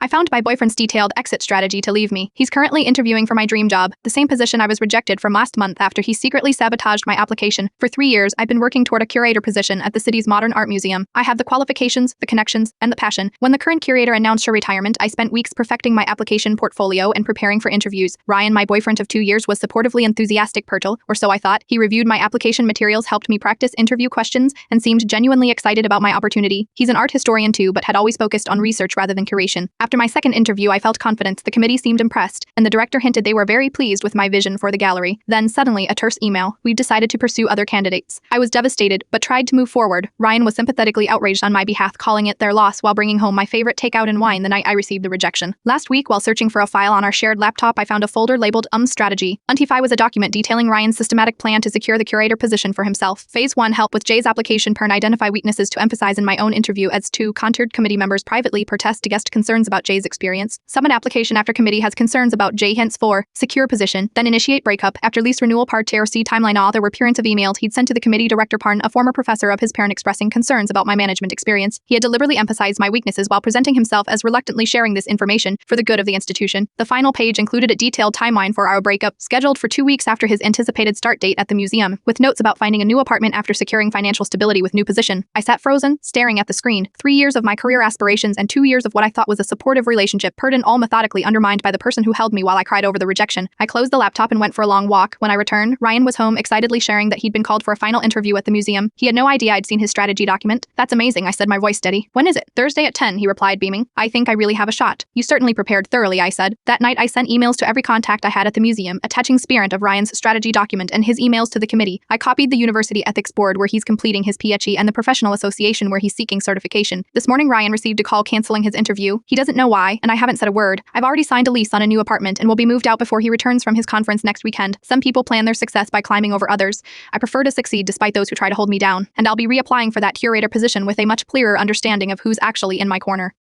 I found my boyfriend's detailed exit strategy to leave me. He's currently interviewing for my dream job, the same position I was rejected from last month after he secretly sabotaged my application. For 3 years, I've been working toward a curator position at the city's modern art museum. I have the qualifications, the connections, and the passion. When the current curator announced her retirement, I spent weeks perfecting my application portfolio and preparing for interviews. Ryan, my boyfriend of 2 years, was supportively enthusiastic, or so I thought. He reviewed my application materials, helped me practice interview questions, and seemed genuinely excited about my opportunity. He's an art historian too, but had always focused on research rather than curation. After my second interview, I felt confident. The committee seemed impressed, and the director hinted they were very pleased with my vision for the gallery. Then, suddenly, a terse email. We've decided to pursue other candidates. I was devastated, but tried to move forward. Ryan was sympathetically outraged on my behalf, calling it their loss while bringing home my favorite takeout and wine the night I received the rejection. Last week, while searching for a file on our shared laptop, I found a folder labeled Strategy. Untify was a document detailing Ryan's systematic plan to secure the curator position for himself. Phase 1, help with Jay's application per and identify weaknesses to emphasize in my own interview. As 2, contacted committee members privately per test to guest concerns about Jay's experience. Submit application after committee has concerns about Jay. Hence 4, secure position. Then initiate breakup. After lease renewal part 2 see timeline. There were appearance of emails he'd sent to the committee director Parn, a former professor of his parent, expressing concerns about my management experience. He had deliberately emphasized my weaknesses while presenting himself as reluctantly sharing this information for the good of the institution. The final page included a detailed timeline for our breakup, scheduled for 2 weeks after his anticipated start date at the museum, with notes about finding a new apartment after securing financial stability with new position. I sat frozen, staring at the screen. 3 years of my career aspirations and 2 years of what I thought was a supportive relationship, all methodically undermined by the person who held me while I cried over the rejection. I closed the laptop and went for a long walk. When I returned, Ryan was home, excitedly sharing that he'd been called for a final interview at the museum. He had no idea I'd seen his strategy document. That's amazing, I said, my voice steady. When is it? Thursday at 10, he replied, beaming. I think I really have a shot. You certainly prepared thoroughly, I said. That night I sent emails to every contact I had at the museum, attaching spirit of Ryan's strategy document and his emails to the committee. I copied the University Ethics Board where he's completing his PhD and the Professional Association where he's seeking certification. This morning Ryan received a call canceling his interview. He doesn't know why, and I haven't said a word. I've already signed a lease on a new apartment and will be moved out before he returns from his conference next weekend. Some people plan their success by climbing over others. I prefer to succeed despite those who try to hold me down, and I'll be reapplying for that curator position with a much clearer understanding of who's actually in my corner.